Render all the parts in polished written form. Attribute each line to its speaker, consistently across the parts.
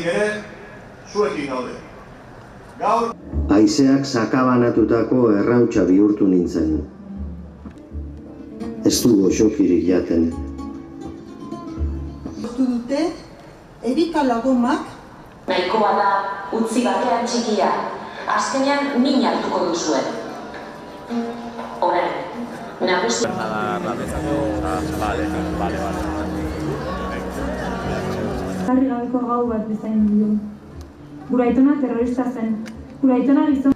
Speaker 1: Oraindik ere, zuekin gaude. Gaur...
Speaker 2: Haizeak sakabanatutako errautsa bihurtu nintzen. Ez du goxokirik jaten.
Speaker 3: Hortu dute, Erika lagumak.
Speaker 4: Nahikoa da, utzi batean txikia. Azkenean min hartuko duzue. Orain, nagusi...
Speaker 5: Zarri gabeko gau bat bezain du. Gure aitona terrorista zen. Gure aitona gizon...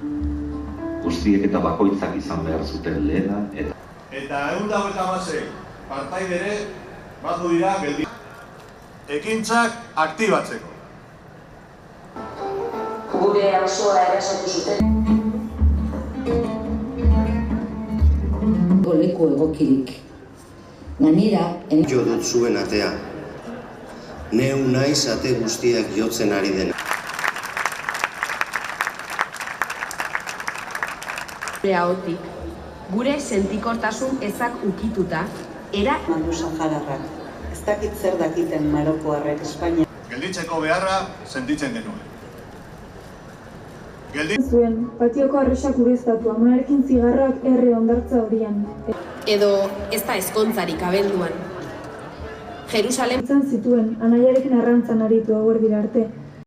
Speaker 6: Guztiek eta bakoitzak izan behar zuten lehena eta...
Speaker 1: Eta 156 partaidere batu dira geldi. Ekintzak aktibatzeko.
Speaker 4: Gure auzoa erasatu zuten.
Speaker 7: Leku egokirik. Gainera...
Speaker 2: Jo dut zuen atea. Neu naiz ate guztiak jotzen ari dena.
Speaker 8: Gure ahotik, gure sentikortasun ezak ukituta, era...
Speaker 3: Mandu sahararrak. Ez dakit zer dakiten Marokoarrek Espainia.
Speaker 1: Gelditzeko beharra sentitzen genuen.
Speaker 5: Zuen, patioko arresak ureztatu, amarekin zigarrak erre ondartza horian.
Speaker 8: Edo ez da ezkontzarik abenduan. Jerusalem...
Speaker 5: Zituen, anaiarekin arrantzan aritu eguerdira arte.